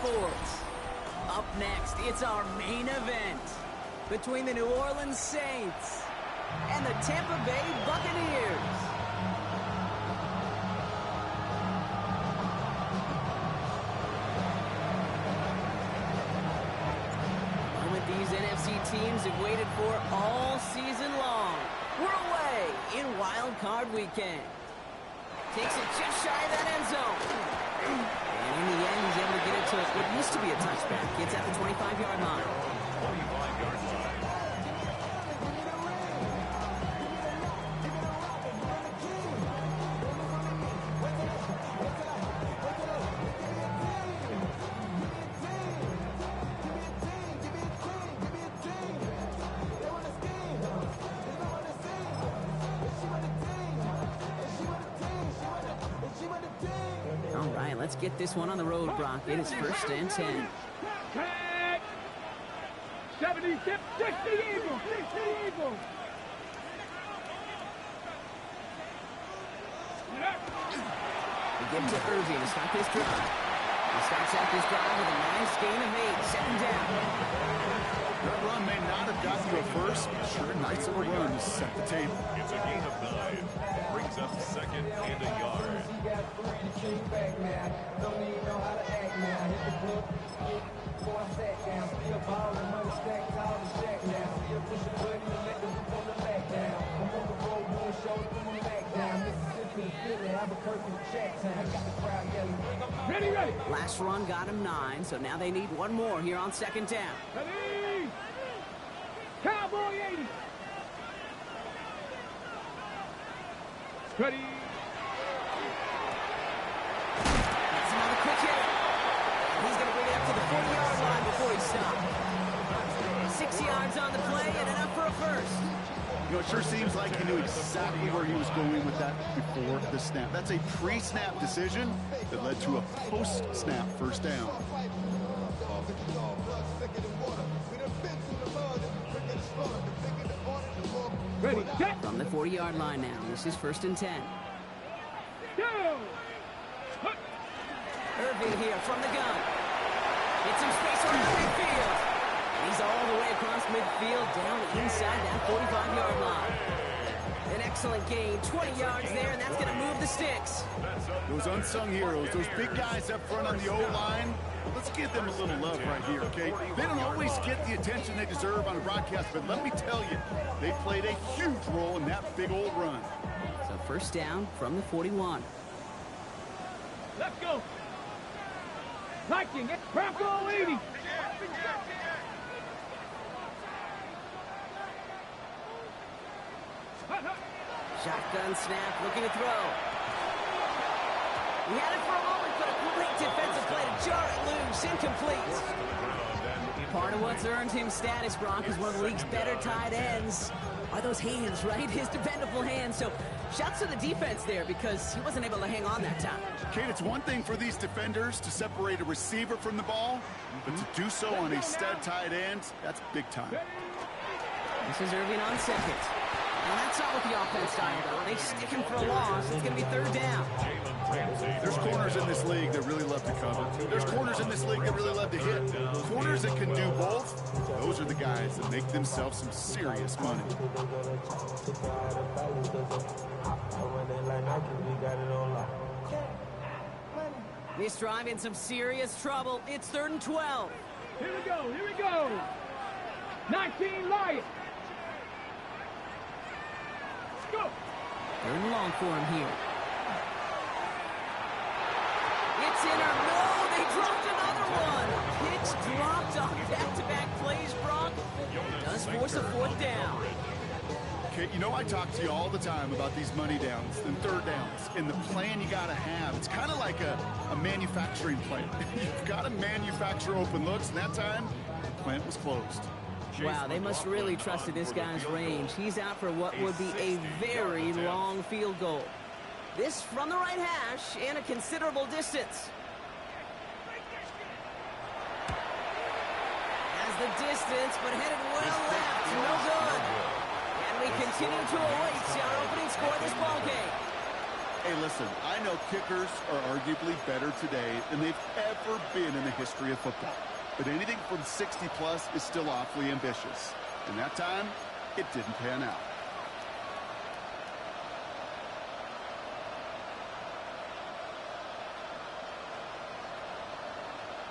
sports. Up next, it's our main event between the New Orleans Saints and the Tampa Bay Buccaneers. These NFC teams have waited for all season long. We're away in Wild Card Weekend. Takes it just shy of that end zone. And in the end, he's able to get it to what used to be a touchback. It's at the 25-yard line. 25-yard line. All right, let's get this one on the road, Brock. It is 1st and 10. 70, 60 Eagles, 60 Eagles. We give it to Irving to start this drive. He starts out this drive with a nice gain of 8, 2nd down. That run may not have got you a first, but sure nice of a run to set the table. It's a gain of 9. Brings up 2nd and a yard. Ready, ready. Last run got him 9, so now they need one more here on 2nd down. Ready. Cowboy 80. Ready. That's another quick hit. He's going to bring it up to the 40-yard line before he stops. 6 yards on the play and enough for a first. You know, it sure seems like he knew exactly where he was going with that before the snap. That's a pre-snap decision that led to a post-snap first down. Ready, set. From the 40-yard line now. This is 1st and 10. Go. Irving here from the gun. Gets some space around midfield. And he's all the way across midfield down inside that 45-yard line. An excellent gain, 20 yards there, and that's going to move the sticks. Those unsung heroes, those big guys up front on the O-line, let's give them a little love right here, okay? They don't always get the attention they deserve on a broadcast, but let me tell you, they played a huge role in that big old run. So 1st down from the 41. Let's go. Liking it. Bronco 80. Shotgun snap, looking to throw. He had it for a moment, but a great defensive play to jar it loose. Incomplete. Part of what's earned him status, Brock, is one of the league's better tight ends. Are those hands, right? His dependable hands. So shouts to the defense there because he wasn't able to hang on that time. Kate, it's one thing for these defenders to separate a receiver from the ball, but to do so on a stud tight end, that's big time. This is Irving on 2nd. And that's not what the offense style, though. They stick him for a loss. It's going to be 3rd down. There's corners in this league that really love to cover. There's corners in this league that really love to hit. Corners that can do both, those are the guys that make themselves some serious money. This drive in some serious trouble. It's 3rd and 12. Here we go. Here we go. 19 Lions. Go. 3rd and long for him here. It's in or no, they dropped another one. Picks dropped on back-to-back plays, Brock. Does force a 4th down. Okay, you know I talk to you all the time about these money downs and 3rd downs and the plan you got to have. It's kind of like a manufacturing plant. You've got to manufacture open looks, and that time, the plant was closed. Wow, they must really trusted this guy's range. He's out for what would be a very long field goal. This from the right hash and a considerable distance. Has the distance, but headed well left. No good. And we continue to await our opening score of this ball game. Hey, listen, I know kickers are arguably better today than they've ever been in the history of football. But anything from 60-plus is still awfully ambitious. And that time, it didn't pan out.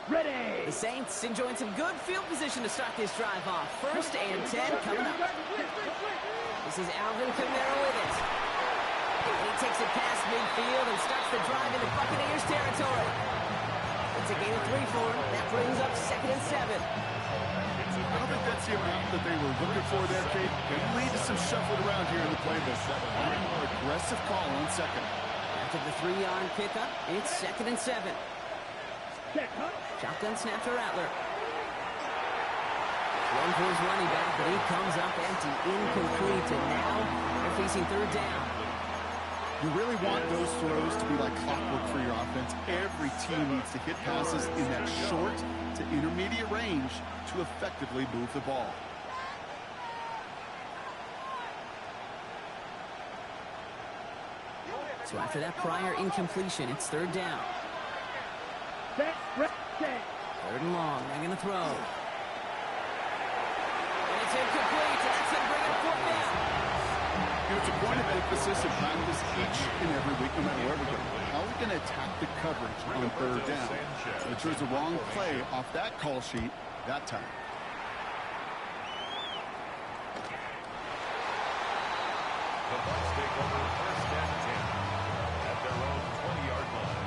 Ready. The Saints enjoying some good field position to start this drive off. 1st and 10 coming up. This is Alvin Kamara with it. He takes it past midfield and starts the drive into Buccaneers territory. It's a gain of 3 for him. That brings up 2nd and 7. I don't think that's the amount that they were looking for there, Kate. Can lead to some shuffling around here in the playbook. A more aggressive call on 2nd. After the 3-yard pickup, it's 2nd and 7. Shotgun snap to Rattler. One for his running back, but he comes up empty, incomplete, and now they're facing 3rd down. You really want those throws to be like clockwork for your offense. Every team needs to hit passes in that short to intermediate range to effectively move the ball. So after that prior incompletion, it's 3rd down. 3rd and long. They're going to throw. And it's incomplete. And that's going to bring up 4th down. It's a point of emphasis in practice each and every week, no matter where we go. How are we going to attack the coverage on 3rd down? Which was a wrong play off that call sheet that time. The Bucs take over 1st and 10 at their own 20-yard line.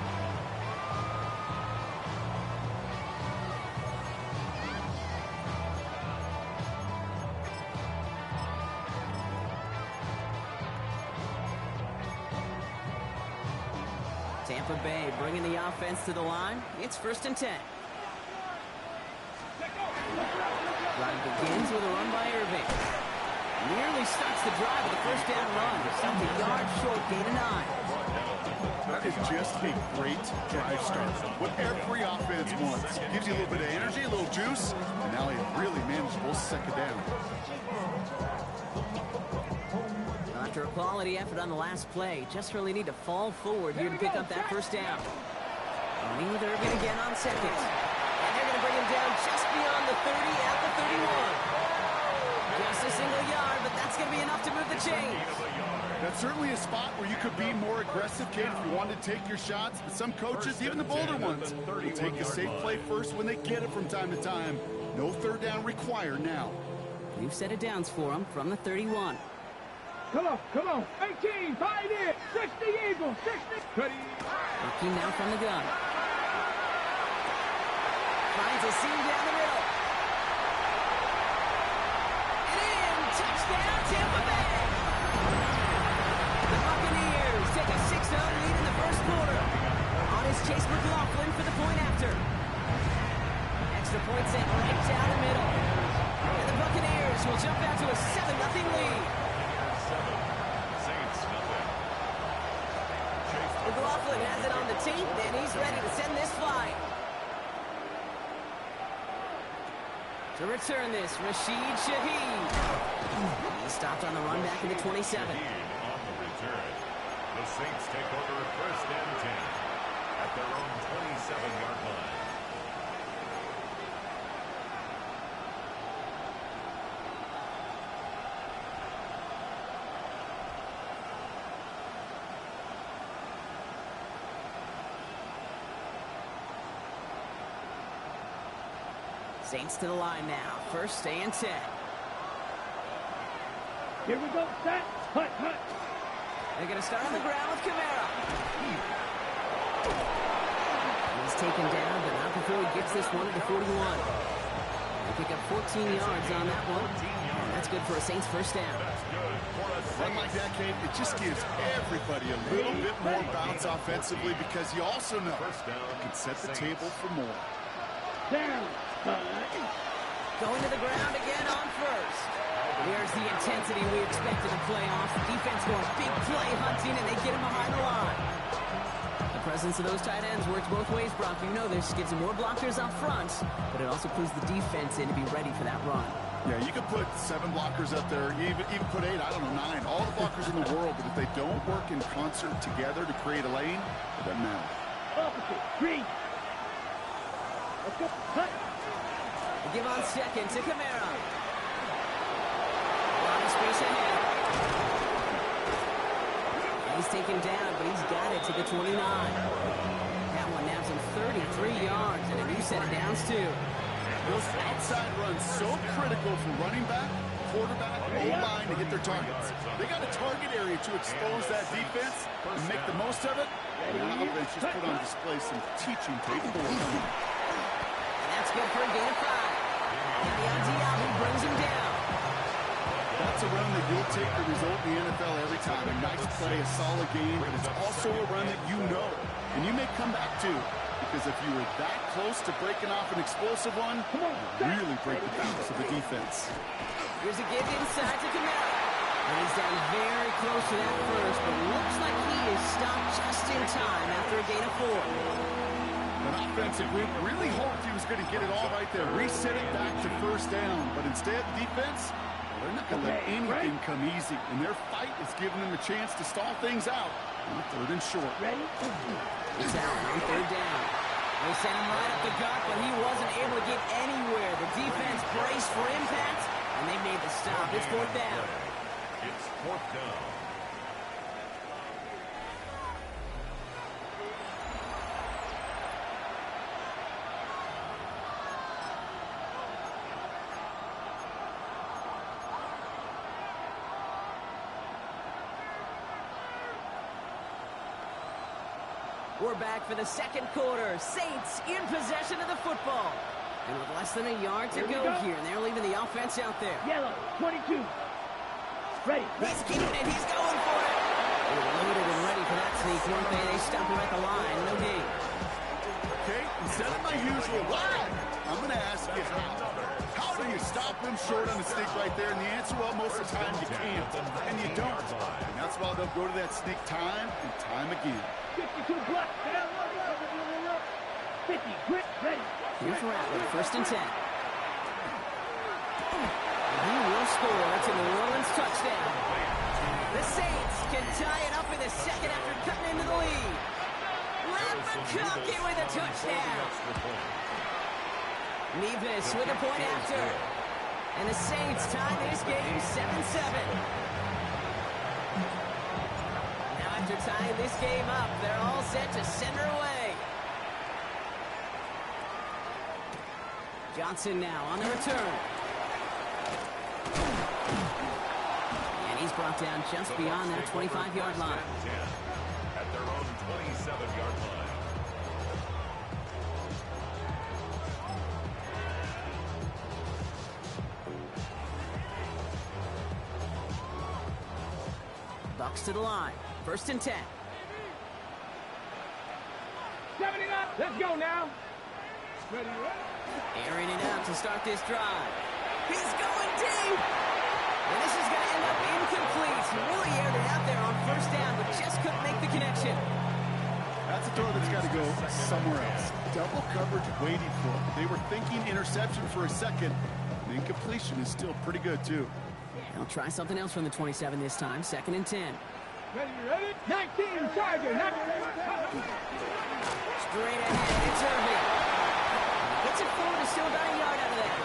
Tampa Bay bringing the offense to the line. It's 1st and 10. Drive begins with a run by Irving. Nearly starts the drive with a 1st down run. Stopped a yard short, gain of 9. That is just a great drive start. What every offense wants. Gives you a little bit of energy, a little juice, and now a really manageable 2nd down. After a quality effort on the last play, just really need to fall forward here to pick up that 1st down. Running with Irving again on 2nd. And they're going to bring him down just beyond the 30 at the 31. Just a single yard, but that's going to be enough to move the chains. That's certainly a spot where you could be more aggressive, Kate, if you wanted to take your shots. But some coaches, even the bolder ones, will take a safe play first when they get it from time to time. No 3rd down required now. We've set it downs for him from the 31. Come on. 18, 5 in. 60 Eagles, 60. Ready. Working now from the gun. Finds a seam down the middle. And in. Touchdown, Tampa Bay. The Buccaneers take a 6-0 lead in the 1st quarter. On his Chase McLaughlin for the point after. Extra point sent right down the middle. And the Buccaneers will jump out to a 7-0 lead. McLaughlin has it on the tape, and he's ready to send this flying. To return this, Rashid Shaheed. He stopped on the run back in the 27. On the return, the Saints take over 1st and 10 at their own 27-yard line. Saints to the line now. 1st and 10. Here we go. Set. Hut. They're going to start on the ground with Kamara. He's taken down, but not before he gets this one to the 41. They pick up 14 yards on that one. And that's good for a Saints 1st down. Run like that, Kate, it just gives everybody a little bit more bounce offensively because you also know it can set the table for more. Down. Going to the ground again on 1st. There's the intensity we expected in playoffs. The defense going big play hunting, and they get him behind the line. The presence of those tight ends works both ways, Brock. You know this. Gives them more blockers up front, but it also clues the defense in to be ready for that run. Yeah, you could put 7 blockers up there, you even put 8, I don't know, 9, all the blockers in the world, but if they don't work in concert together to create a lane, it doesn't matter. Opposite. Green. Let's go. Cut. Give on second to Camara. On the space ahead. He's taken down, but he's got it to the 29. That one nabs him 33 yards, and a new set of downs, too. Those outside runs so critical for running back, quarterback, O-line to hit their targets. They got a target area to expose that defense and make the most of it. And the offense just put on display some teaching tape for them. And that's good for a gain of 5. Now Diaby brings him down. That's a run that you'll take the result in the NFL every time. A nice play, a solid game, but it's also a run that you know and you may come back to. Because if you were that close to breaking off an explosive one, you really break the balance of the defense. Here's a give inside to Camara. And he's down very close to that first, but looks like he is stopped just in time after a gain of 4. An offensive group really hoped he was going to get it all right there, reset it back to first down. But instead, defense, they're not going to let anything come easy. And their fight is giving them a chance to stall things out on 3rd and short. Ready? It's out on 3rd down. They sent him right up the gut, but he wasn't able to get anywhere. The defense braced for impact, and they made the stop. It's 4th down. It's 4th down. We're back for the second quarter. Saints in possession of the football. And with less than a yard to go here, and they're leaving the offense out there. Yellow. 22. Ready. He's keeping it. He's going for it. They were loaded and ready for that sneak, weren't they? They stopped him at the line. No gain. Okay, instead of my usual why, I'm going to ask you how. How do you stop them short on the sneak right there? And the answer, well, most of the time you can't, and you don't. And that's why they'll go to that sneak time and time again. 52 block. 50. Grit. Ready. Here's Rattler, 1st and 10. He will score. It's a New Orleans touchdown. The Saints can tie it up in the second after cutting into the lead. Rappacocky with a touchdown. Nevis with a point after. And the Saints tie this game 7-7. Now after tying this game up, they're all set to send her away. Johnson now on the return. And he's brought down just beyond that 25-yard line. At their own 27-yard line. Bucs to the line. 1st and 10. 79. Let's go now. Ready. Airing it out to start this drive. He's going deep. And this is going to end up incomplete. He really aired it out there on 1st down, but just couldn't make the connection. That's a throw that's got to go somewhere else. Double coverage waiting for it. They were thinking interception for a second. The incompletion is still pretty good, too. They'll try something else from the 27 this time. 2nd and 10. Ready. 19. Charger. Straight ahead. It's Irving. Gets it forward to still about a yard out of that.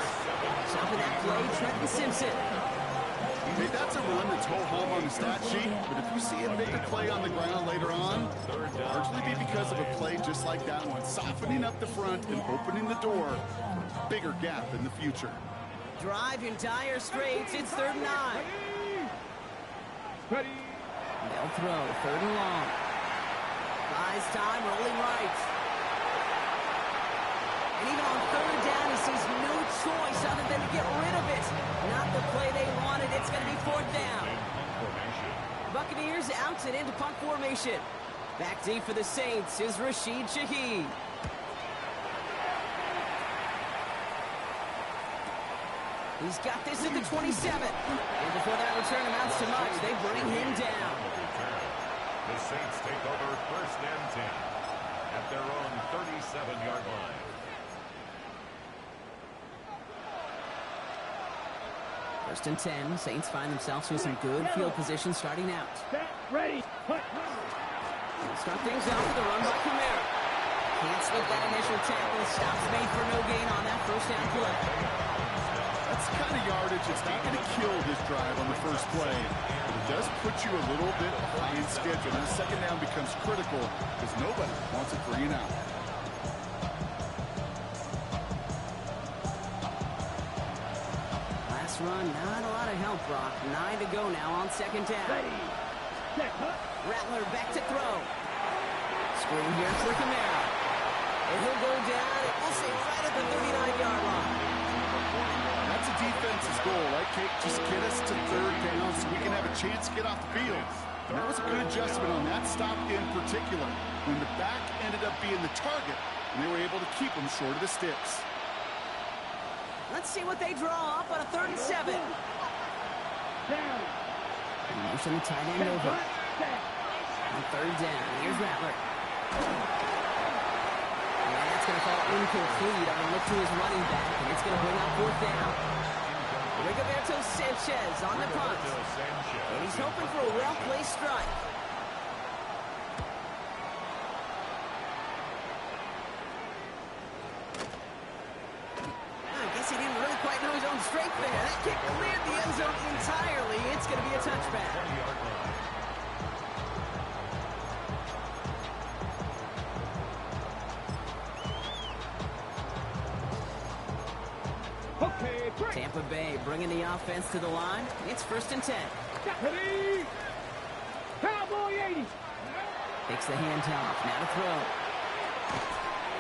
Stopping that play, Trenton Simpson. Hey, that's a run that's ho-hum on the stat sheet, but if you see a bigger play on the ground later on, it'll largely be because of a play just like that one, softening up the front and opening the door for a bigger gap in the future. Drive in dire straits. It's 3rd and 9. Ready. They'll throw 3rd and long. Buys time, rolling right. And even on 3rd down, he sees no choice other than to get rid of it. Not the play they wanted. It's going to be 4th down. Buccaneers out and into punt formation. Back deep for the Saints is Rashid Shaheed. He's got this at the 27. And before that return amounts to much, they bring him down. The Saints take over 1st and 10 at their own 37-yard line. First and 10. Saints find themselves with some good field position starting out. Set, ready, put. Start things off with a run by Kamara. Can't slip that initial tackle. Stops made for no gain on that first down play. That's the kind of yardage that's not going to kill this drive on the first play. But it does put you a little bit behind schedule. And the second down becomes critical because nobody wants a 3 and out. Last run, not a lot of help, Brock. 9 to go now on second down. Ready, set, hut. Rattler back to throw. Screen here for Kamara. And he'll go down, and we'll say right at the 39-yard line. That's a defense's goal, right, Kate? Just get us to third down so we can have a chance to get off the field. And that was a good adjustment on that stop in particular, when the back ended up being the target, and they were able to keep him short of the sticks. Let's see what they draw up on a 3rd and 7. Down. Motion the tight end over. Set. On 3rd down, here's Rattler. And that's going to fall incomplete on a look to his running back, and it's going to bring up 4th down. Rigoberto Sanchez on the punt. And he's hoping for a well-placed strike. I guess he didn't really quite know his own strength there. That kick cleared the end zone entirely. It's going to be a touchback. Okay, break. Tampa Bay bringing the offense to the line. It's 1st and 10. Ready. Cowboy 80. Takes the handoff. Now to throw.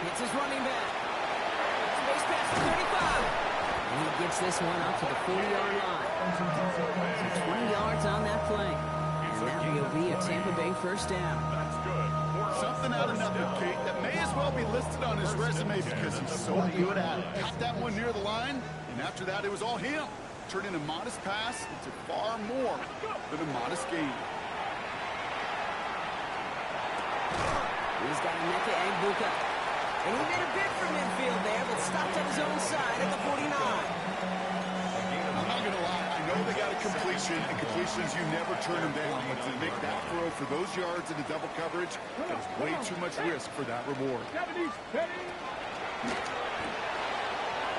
Hits his running back. Space pass to 35. And he gets this one up to the 40-yard line. So 20 yards on that play. And that will be a Tampa Bay first down. That's good. Something out of nothing, Kate, that may as well be listed on his resume because he's so good at it. Caught that one near the line, and after that, it was all him. Turning a modest pass into far more than a modest gain. He's got Emeka Egbuka. And he made a bid for midfield there, but stopped on his own side at the 49. I'm not going to lie. I know they got a completion, and completions, you never turn them down. But to make that throw for those yards into double coverage, there's way too much risk for that reward. 70s, ready.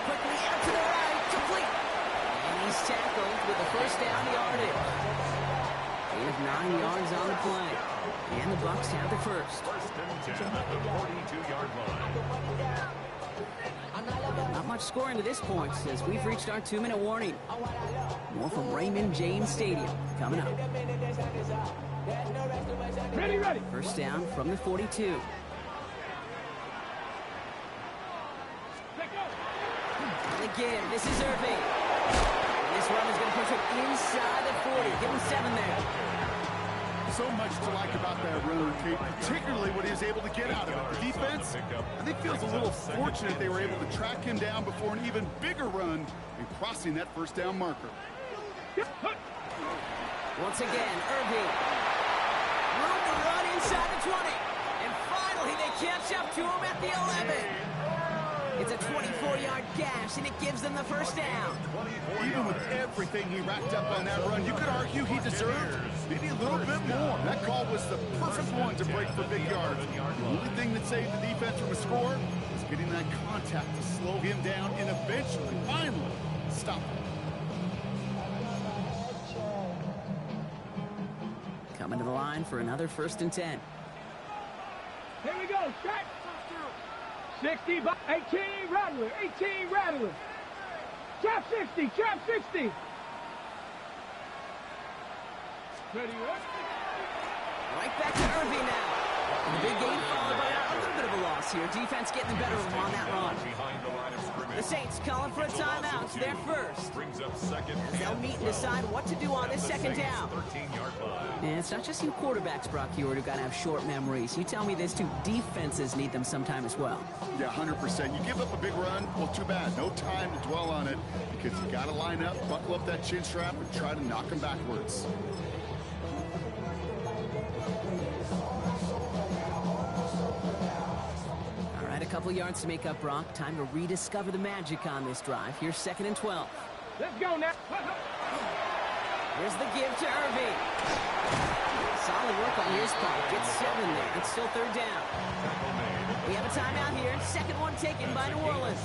Quickly out to the right, complete. And he's tackled with the first down yardage. Gain of 9 yards on the play. And the Bucs have the first. 1st and 10 at the 42-yard line. Not much scoring to this point as we've reached our 2-minute warning. More from Raymond James Stadium coming up. Ready, ready. First down from the 42. Let go. And again, this is Irving. And this run is going to push him inside the 40. Give him 7 there. So much to like about that run, Kate, particularly what he was able to get out of it. The defense, I think, feels a little fortunate they were able to track him down before an even bigger run and crossing that first down marker. Once again, Irving. Room to run inside the 20. And finally, they catch up to him at the 11. It's a 24-yard gash, and it gives them the first down. Even with everything he racked up on that run, you could argue he deserved maybe a little bit more. That call was the perfect one to break for big yards. The only thing that saved the defense from a score was getting that contact to slow him down and eventually, finally, stop him. Coming to the line for another 1st and 10. Here we go. Check. 60 by 18 Rattler. 18 Rattler. Trap 60. Trap 60. Ready, Right back to Irving now. And the big gain followed by a little bit of a loss here. Defense getting the better of him on that run. The Saints calling for a timeout. They're first. Brings up second. As they'll meet and decide what to do on this second down. 13-yard line. And it's not just you quarterbacks, Brock Ewart, who got to have short memories. You tell me this too. Defenses need them sometime as well. Yeah, 100%. You give up a big run, well, too bad. No time to dwell on it because you got to line up, buckle up that chin strap, and try to knock him backwards. All right, a couple yards to make up, Brock. Time to rediscover the magic on this drive. Here's 2nd and 12. Let's go now. Here's the give to Irving. Solid work on his part. Gets 7 there. It's still third down. We have a timeout here. Second one taken by New Orleans.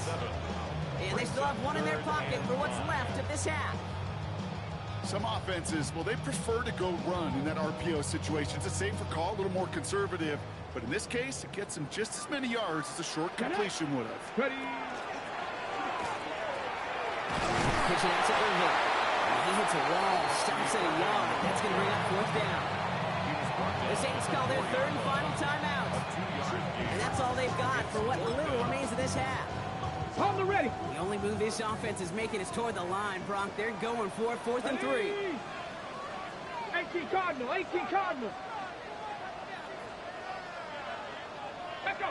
And they still have one in their pocket for what's left of this half. Some offenses, well, they prefer to go run in that RPO situation. It's a safer call, a little more conservative. But in this case, it gets them just as many yards as a short completion would have. Ready. Pitch it out to Irving. He hits a wall, stops at a yard. That's going to bring up fourth down. The Saints call their third and final timeout. And that's all they've got for what little remains of this half. On the ready. The only move this offense is making is toward the line, Brock. They're going for it, 4th and 3. 18 Cardinal, 18 Cardinal. Let's go.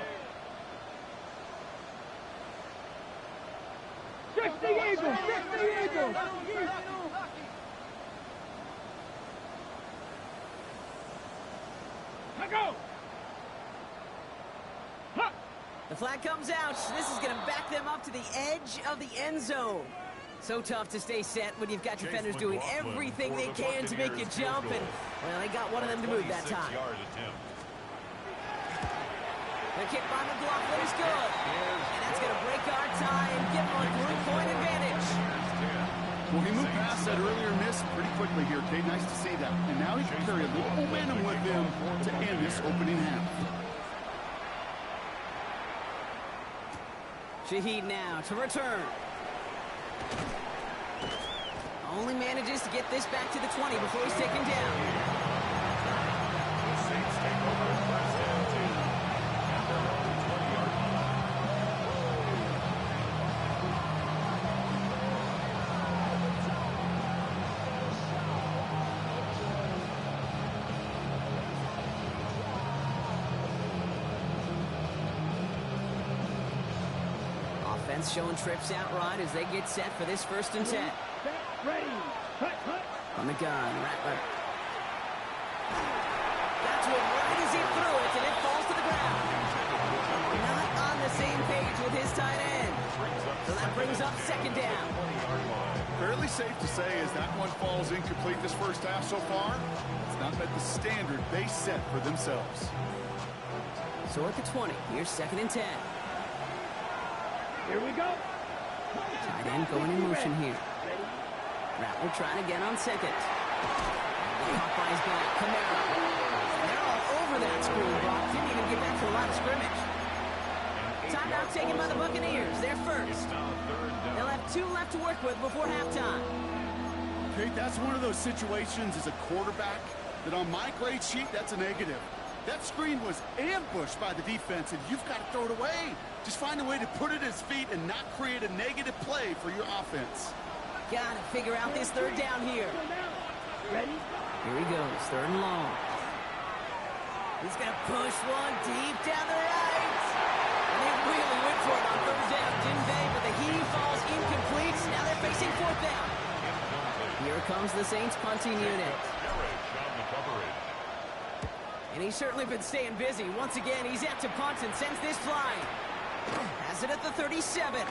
60 Eagles, 60 Eagles. Let's go. Huh. The flag comes out. This is going to back them up to the edge of the end zone. So tough to stay set when you've got defenders doing everything they can to make you jump. And, well, they got one of them to move that time. The kick by McLaughlin is good. And that's going to break our tie and give them a 3-point advantage. Well, he moved past that earlier miss pretty quickly here, Kate. Nice to see that. And now he can carry a little momentum with him to end this opening half. Shaheed now to return. Only manages to get this back to the 20 before he's taken down. The Saints take over first and 2 at their own 20-yard line. Offense showing trips out right as they get set for this 1st and 10. Ready. Hut, hut. On the gun, Rattler. Got to it right as he threw it, and it falls to the ground. Not on the same page with his tight end. So that brings up 2nd down. Fairly safe to say as that one falls incomplete this first half so far, it's not met the standard they set for themselves. So at the 20, here's 2nd and 10. Here we go. Tight end going in motion here. Rattler trying again on 2nd. Caught by his back. Camaro. They're all over that screen, Brock. Didn't even get back to the line of scrimmage. Timeout taken by the Buccaneers. They're first. They'll have 2 left to work with before halftime. Okay, that's one of those situations as a quarterback that on my grade sheet, that's a negative. That screen was ambushed by the defense, and you've got to throw it away. Just find a way to put it at his feet and not create a negative play for your offense. Got to figure out this 3rd down here. Ready. Here he goes, 3rd and long. He's going to push one deep down the right. And they really went for it on 3rd down, didn't they? But the heave falls incomplete. Now they're facing 4th down. Here comes the Saints punting unit. And he's certainly been staying busy. Once again, he's at to punt and sends this flying. Has it at the 37. He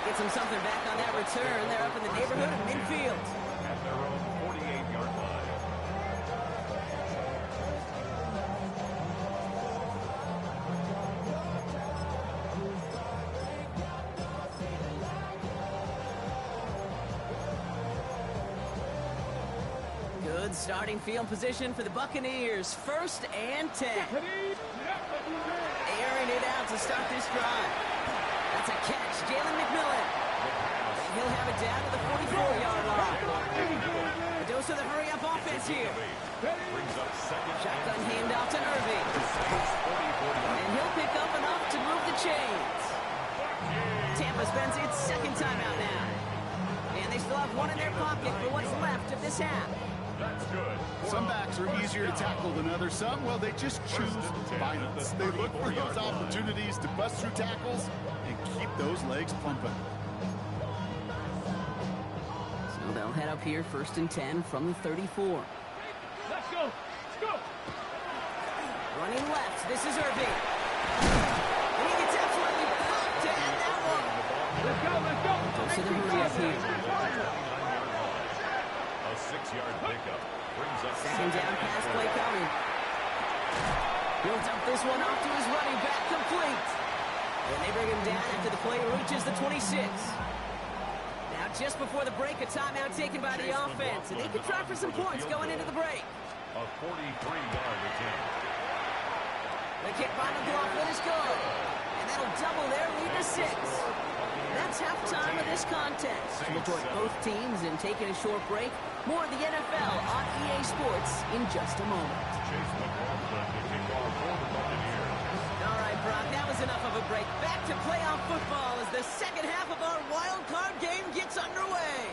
gets him something back on that return. They're up in the neighborhood of midfield. At their own 48-yard line. Good starting field position for the Buccaneers. 1st and 10. Airing it out to start this drive. That's a catch. Jalen McMillan. And he'll have it down to the 44-yard line. A dose of the hurry-up offense here. Shotgun handoff to Irving. And he'll pick up enough to move the chains. Tampa spends its 2nd timeout now. And they still have one in their pocket for what's left of this half. That's good. Some backs are easier to tackle than others. Some, well, they just choose violence. They look for those opportunities to bust through tackles and keep those legs pumping. So they'll head up here 1st and 10 from the 34. Let's go. Let's go. Running left. This is Irving. And he gets absolutely popped to end that one. Let's go. Let's go. to the hurry up here. A 6-yard pickup brings up Second down pass play coming. Builds up this one off to his running back, complete. And they bring him down after the play reaches the 26. Now just before the break, a timeout taken by the offense. And they can try for some points going into the break. A 43-yard attempt. The kick by McLaughlin is good. And that'll double their lead to 6. That's halftime of this contest. We'll join both teams in taking a short break. More of the NFL on EA Sports in just a moment. Chase McLaughlin to kick off for the Buccaneers. All right, Brock, that was enough of a break. Back to playoff football as the second half of our wild card game gets underway.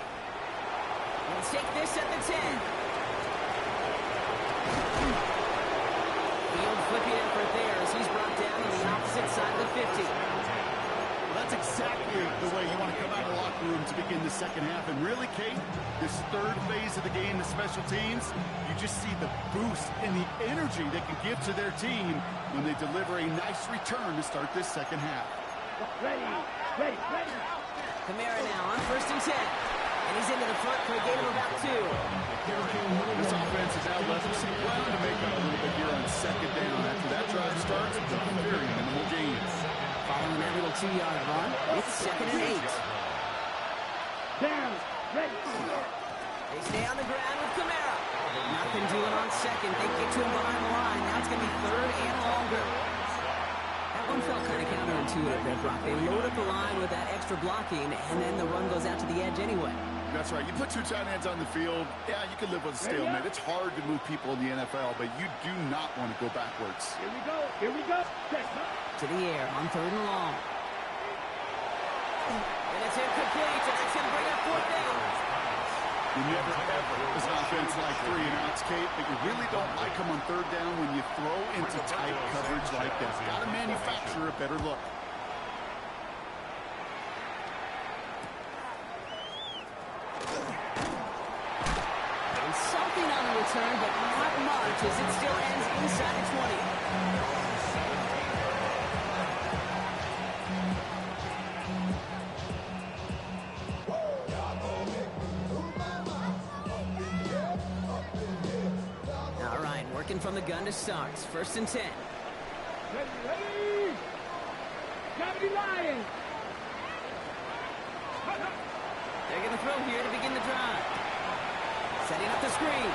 Let's take this at the 10. Field flipping effort there as he's brought down on the opposite side of the 50. That's exactly the way you want to come out of the locker room to begin the second half. And really, Kate, this third phase of the game, the special teams, you just see the boost and the energy they can give to their team when they deliver a nice return to start this second half. Ready. Kamara now on 1st and 10. And he's into the front for a gain of about 2. This offense has now left some ground to make up a little bit here on second down. After that drive starts, it's a very minimal gains. Following that little 2-yard run, it's 2nd and 8. Down. Ready. They stay on the ground with Kamara. Nothing doing on second. They get to him behind the line. Now it's going to be 3rd and longer. That one felt kind of counterintuitive there, Brock. They load up the line with that extra blocking, and then the run goes out to the edge anyway. That's right. You put 2 tight ends on the field, yeah, you can live with a stalemate. It's hard to move people in the NFL, but you do not want to go backwards. Here we go. To the air on 3rd and long. And it's incomplete, and that's going to bring up 4th down. You never ever as an offense like 3 and outs, Kate, but you really don't like them on 3rd down when you throw into tight coverage like that. Got to manufacture a better look. And something on the return, but not much as it still ends inside the 20. From the gun to start. 1st and 10. Ready. Gravity Lions. They're going to throw here to begin the drive. Setting up the screen.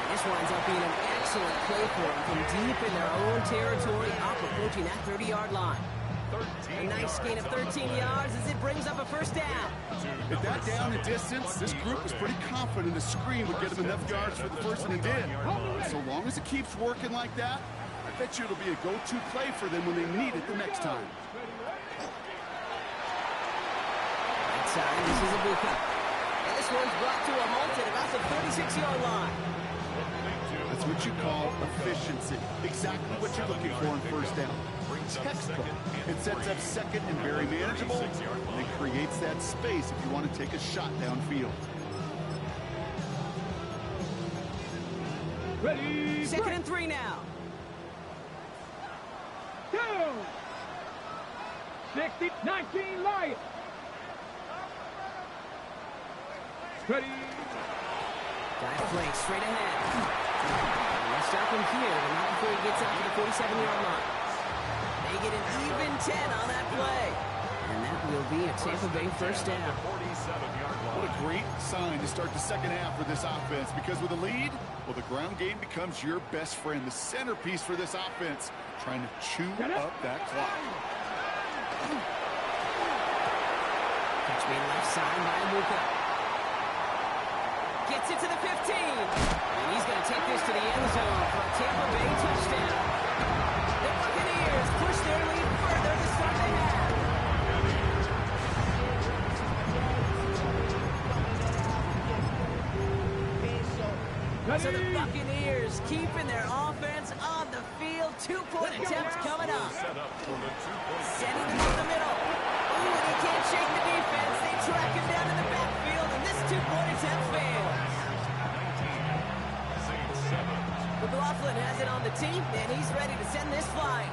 This winds up being an excellent play for them from deep in their own territory, up approaching that 30-yard line. A nice gain of 13 yards as it brings up a 1st down. At that down and distance, this group was pretty confident the screen would get them enough yards for the first, and it did. So long as it keeps working like that, I bet you it'll be a go-to play for them when they need it the next time. Outside, this is a Bucs. And this one's brought to a halt at about the 36-yard line. That's what you call efficiency. Exactly what you're looking for in 1st down. Textbook. It sets up 2nd and very manageable, and it creates that space if you want to take a shot downfield. Ready. 2nd and 3 now. Down. 60, 19 Lions. Ready. Dive play straight ahead. Let's stop him here, but not before he gets out to the 47-yard line. They get an even 10 on that play. And that will be a Tampa Bay 1st down. What a great sign to start the second half for this offense, because with a lead, well, the ground game becomes your best friend, the centerpiece for this offense, trying to chew up that clock. Catch me left side by Luka. Gets it to the 15. And he's going to take this to the end zone for a Tampa Bay touchdown. The Buccaneers push their lead further to start the half. So the Buccaneers keeping their offense on the field. 2-point attempts coming up. Sending them up the middle. Ooh, and he can't shake the defense. They track him down in the backfield, and this 2-point attempt fails. McLaughlin has it on the team, and he's ready to send this flying.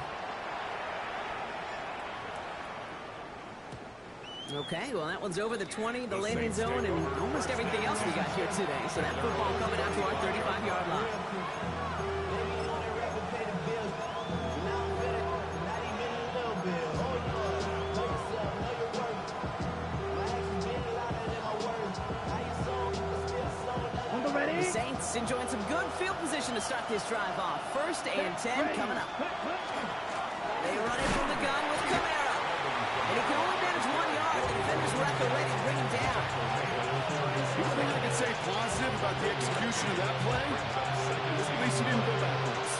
Okay, well, that one's over the 20, the landing zone, and almost everything else we got here today. So that football coming out to our 35-yard line. The Saints enjoying some good field position to start this drive off. 1st and 10 coming up. They run it from the gun with Kamara. And he can only manage 1 yard. The defenders were at the ready to bring him down. The only thing I can say positive about the execution of that play is at least he didn't go backwards.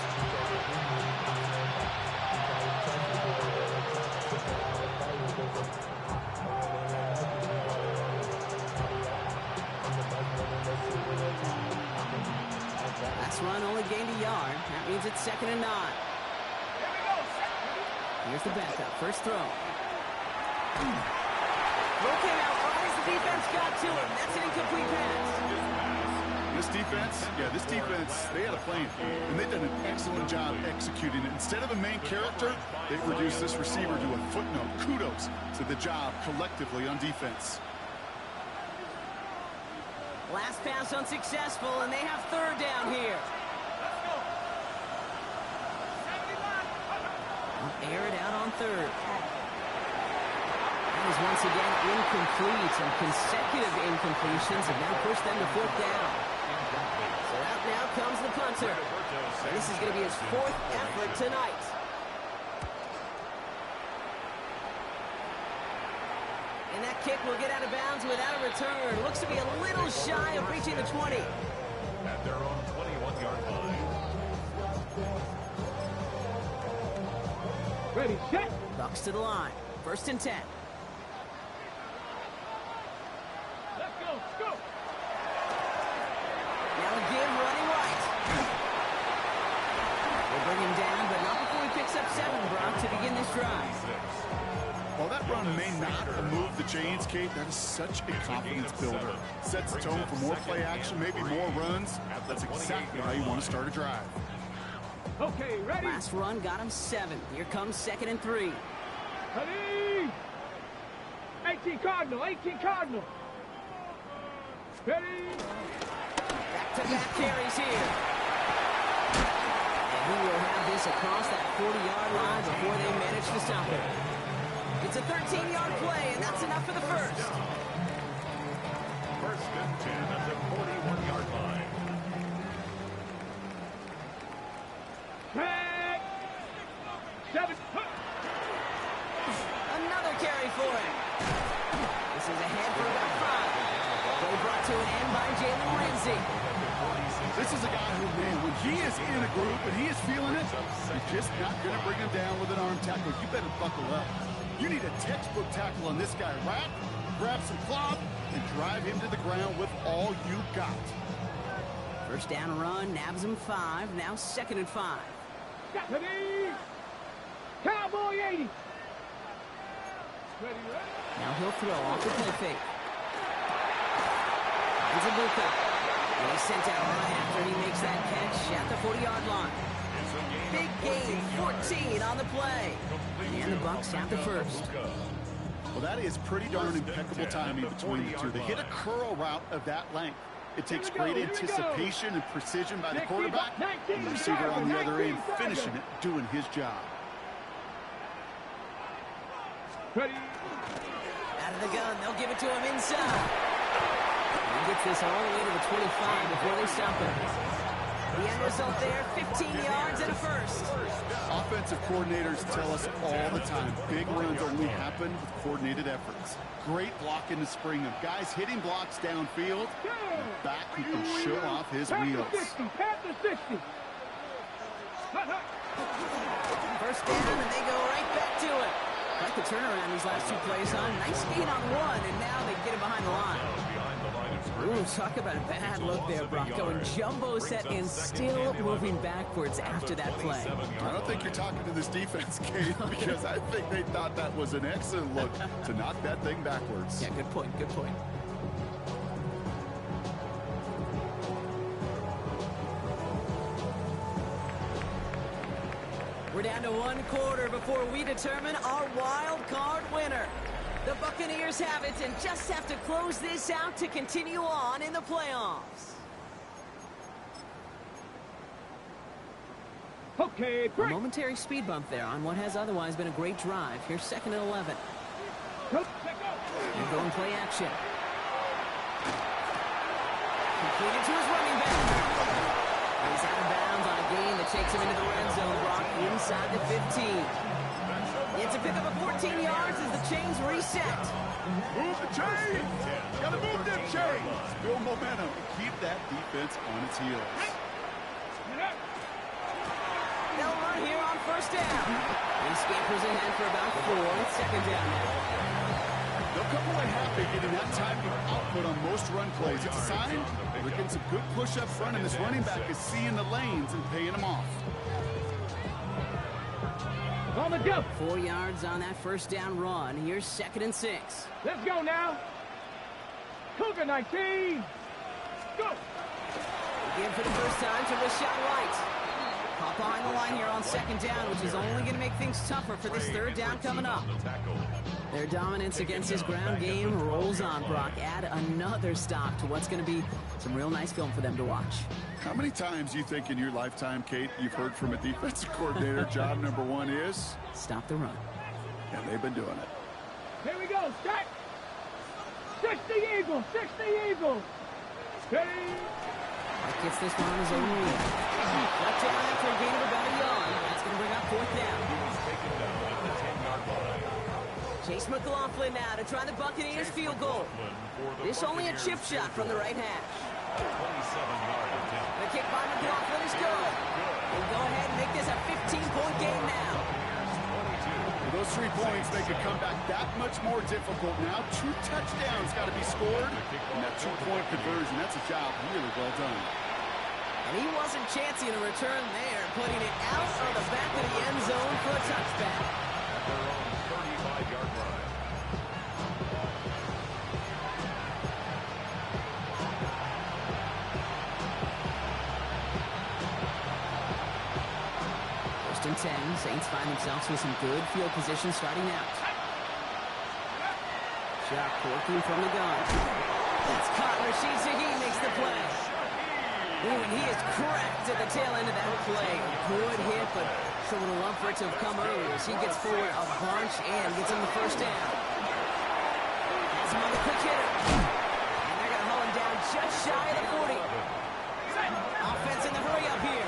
Last run only gained a yard. That means it's 2nd and 9. Here's the backup. First throw. Throw came out right as the defense got to him. That's an incomplete pass. This defense, they had a plan, and they've done an excellent job executing it. Instead of a main character, they've reduced this receiver to a footnote. Kudos to the job collectively on defense. Last pass unsuccessful, and they have 3rd down here. Air it out on 3rd. That is once again incomplete, and consecutive incompletions have now pushed them to 4th down. So out now comes the punter. And this is going to be his 4th effort tonight. And that kick will get out of bounds without a return. Looks to be a little shy of reaching the 20. At their own 21-yard line. Ready, set. Bucs to the line. 1st and 10. Let's go. Now a give running right. We'll bring him down, but not before he picks up 7, Brock, to begin this drive. While that run may not have moved the chains, Kate, that is such a confidence builder. Sets the tone for more play action, maybe more runs. That's exactly how you want to start a drive. Okay, ready. Last run got him 7. Here comes 2nd and 3. Ready. 18 Cardinal. Ready. Back-to-back carries here. And he will have this across that 40-yard line before they manage to stop it. It's a 13-yard play, and that's enough for the 1st. 1st and 10 at the 41-yard line. Back. 7. Another carry for him. This is ahead for about 5. Play brought to an end by Jalen Ramsey. This is a guy who, man, when he is in a group and he is feeling it, you're just not going to bring him down with an arm tackle. You better buckle up. You need a textbook tackle on this guy. Wrap, grab some cloth, and drive him to the ground with all you got. 1st down run, nabs him 5. Now 2nd and 5. Ready. Cowboy 80. Ready. Now he'll throw off the play fake. Finds a Bucs. And he's sent out right after he makes that catch at the 40-yard line. Big gain, 14 on the play. And the Bucs have the 1st. Well, that is pretty darn impeccable timing between the two. They hit a curl route of that length. It takes great anticipation and precision by the quarterback, and the receiver on the other end finishing it, doing his job. Ready. Out of the gun, they'll give it to him inside. He gets this all the way to the 25 before they stop him. The end result there, 15 yards and a 1st. Offensive coordinators tell us all the time, big runs only happen with coordinated efforts. Great blocking to spring them. Guys hitting blocks downfield, and a back who can show off his wheels. 60. 1st down, and they go right back to it. Quite the turnaround these last 2 plays, huh? Nice gain on 1, and now they get it behind the line. Ooh, talk about a bad look there, Brock. Going jumbo set and still moving backwards after that play. I don't think you're talking to this defense, Kate, because I think they thought that was an excellent look to knock that thing backwards. Yeah, good point, good point. We're down to 1 quarter before we determine our wild card winner. The Buccaneers have it and just have to close this out to continue on in the playoffs. Okay, A break. momentary speed bump there on what has otherwise been a great drive. Here's 2nd and 11. And going play action. Completed to his running back. He's out of bounds on a gain that takes him into the red zone. Brock inside the 15. It's a pickup of 14 yards as the chains reset. Move the chains! Gotta move them chains! Build momentum. Keep that defense on its heels. They'll run here on 1st down. He scampers ahead for about 4. It's 2nd down now. They'll come away happy getting that type of output on most run plays. It's a sign they're getting some good push up front, and this running back is seeing the lanes and paying them off. On the go. 4 yards on that 1st down run. Here's 2nd and 6. Let's go now. Cougar 19. Go. Again for the first time to Rashad White. Caught behind the line here on 2nd down, which is only going to make things tougher for this 3rd down coming up. Their dominance against his ground game rolls on, Brock. Add another stop to what's going to be some real nice film for them to watch. How many times do you think in your lifetime, Kate, you've heard from a defensive coordinator, job number 1 is? Stop the run. And they've been doing it. Here we go. Start. 60 Eagles. 60 Eagles. Hey. That gets this one on his own wheel. Left down after a gain of about a yard. That's going to bring up 4th down. Chase McLaughlin now to try the Buccaneers field goal. This only a chip shot from the right hash. The kick by McLaughlin is good. We'll go ahead and make this a 15-point game now. With those 3 points make a comeback that much more difficult now. 2 touchdowns got to be scored. And that 2-point conversion, that's a job really well done. And he wasn't chancing a return there, putting it out on the back of the end zone for a touchback. At their own 35-yard line. First and 10. Saints find themselves with some good field position starting out. Shot working from the gun. That's caught. Rashid Shaheed makes the play. Ooh, and he is cracked at the tail end of that play. Good hit, but sure would have loved for it to have come earlier as he gets forward a bunch and gets him the 1st down. Has him on the quick hitter. And they're going to haul him down just shy of the 40. Offense in the hurry up here.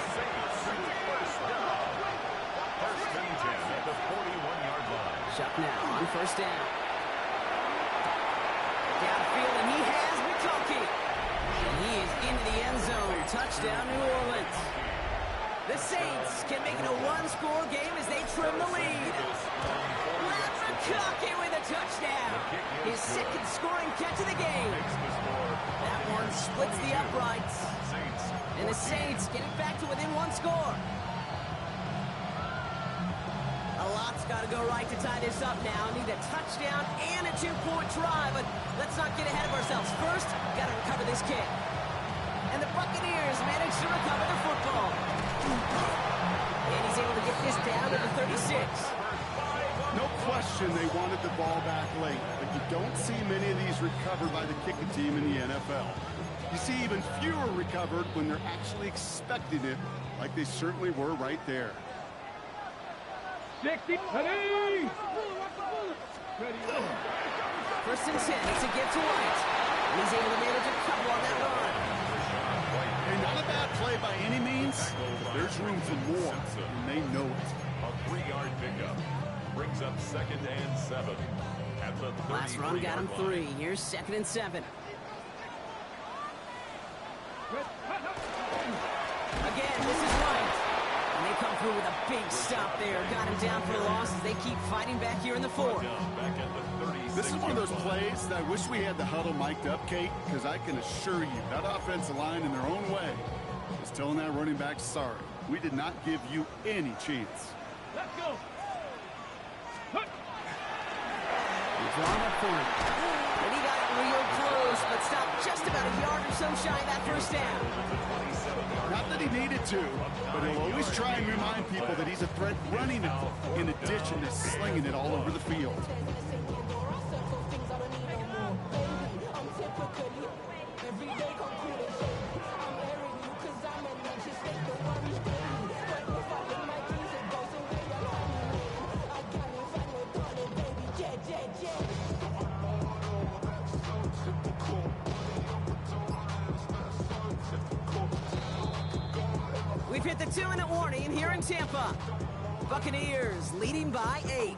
First and 10 at the 41-yard line. Shuck now on 1st down. Downfield, and he has McConkey. And he is into the end zone. Touchdown, New Orleans. The Saints can make it a 1-score game as they trim the lead. McConkey with a touchdown. His 2nd scoring catch of the game. That one splits the uprights. And the Saints get it back to within 1 score. A lot's got to go right to tie this up now. Need a touchdown and a 2-point try, but let's not get ahead of ourselves. First, got to recover this kick. And the Buccaneers manage to recover the football. And he's able to get this down to the 36. No question they wanted the ball back late, but you don't see many of these recovered by the kicking team in the NFL. You see even fewer recovered when they're actually expecting it, like they certainly were right there. 60. Ready. First and 10. It's a gift to White. And he's able to manage a couple on that run. Hey, not a bad play by any means, but there's room for more, and they know it. A 3-yard pickup brings up 2nd and 7 at the 33-yard Last run got him line. 3. Here's 2nd and 7. Again, this is White. And they come through with a big stop there. Got him down for the loss as they keep fighting back here in the 4th. Back at the 36. This is one of those plays that I wish we had the huddle mic'd up, Kate, because I can assure you that offensive line in their own way is telling that running back, sorry, we did not give you any chance. Let's go. Drawn up for him. And he got it real close, but stopped just about a yard or so shy of that 1st down. Not that he needed to, but he'll always try and remind people that he's a threat running it, in addition to slinging it all over the field. 2-minute warning here in Tampa. Buccaneers leading by 8.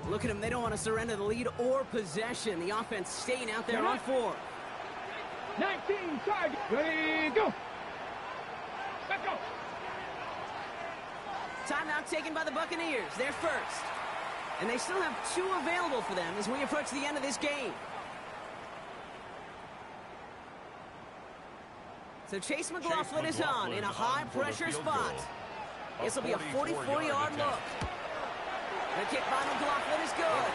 Look at them. They don't want to surrender the lead or possession. The offense staying out there on 4. 19 target. Ready, go. Let's go. Timeout taken by the Buccaneers. They're first. And they still have 2 available for them as we approach the end of this game. So Chase McLaughlin is on in a high-pressure spot. This will be a 44-yard look. The kick by McLaughlin is good.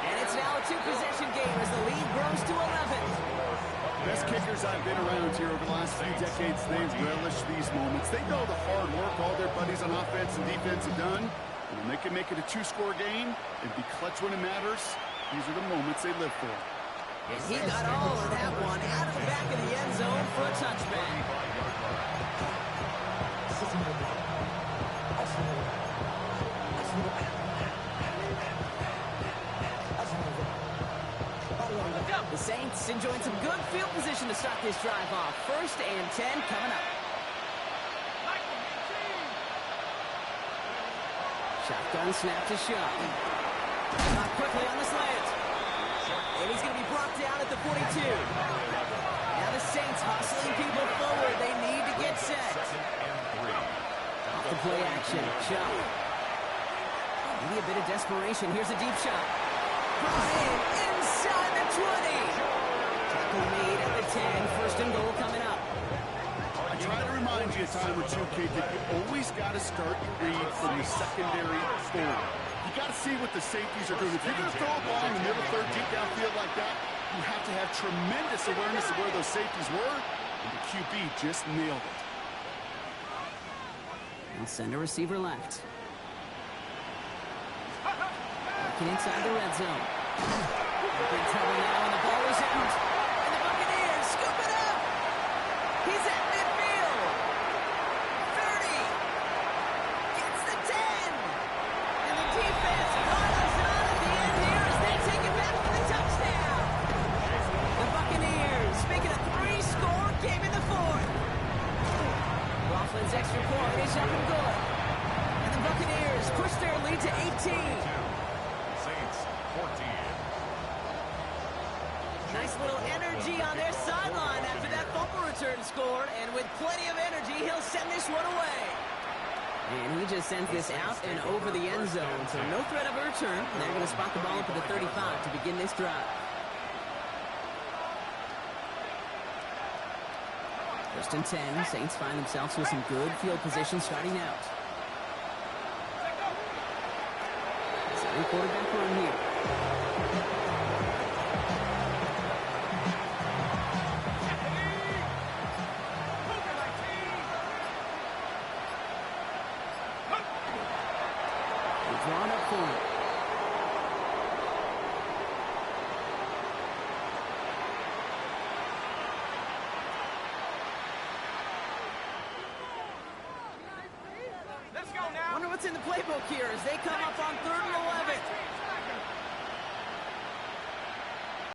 And it's now a 2-possession game as the lead grows to 11. Best kickers I've been around here over the last few decades, they relish these moments. They know the hard work all their buddies on offense and defense have done. And when they can make it a 2-score game and be clutch when it matters, these are the moments they live for. And he got all of that one out of the back of the end zone for a touchback. The Saints enjoying some good field position to start this drive off. 1st and 10 coming up. Shotgun snap to Shaw. Not quickly on the slant. And he's going to be brought down at the 42. Now the Saints hustling people forward. They need to get set. Off the play action. Shaw. Maybe a bit of desperation. Here's a deep shot. Brought in inside the 20. Tackle made at the 10. 1st and goal coming up. I try to remind you a time or two, Kate, that you always got to start your read from the secondary forward. You got to see what the safeties are doing. If you're going to throw a ball in the middle third, deep downfield like that, you have to have tremendous awareness of where those safeties were, and the QB just nailed it. And send a receiver left. Working inside the red zone. Big trouble now, and the ball is out. And the Buccaneers scoop it up. He's at midfield. 30. Gets the 10. And the defense piles on at the end here as they take it back for the touchdown. The Buccaneers making a 3-score game in the 4th. Laughlin's extra point is up and good. And the Buccaneers push their lead to 18. Saints 14. Nice little energy on their sideline after that fumble return scored, and with plenty of energy, he'll send this one away. And he just sends this out and over the end zone, so no threat of a return. They're going to spot the ball up at the 35 to begin this drive. 1st and 10, Saints find themselves with some good field position starting out. Second quarterback run here. Drawn up for it. Wonder what's in the playbook here as they come up on 3rd and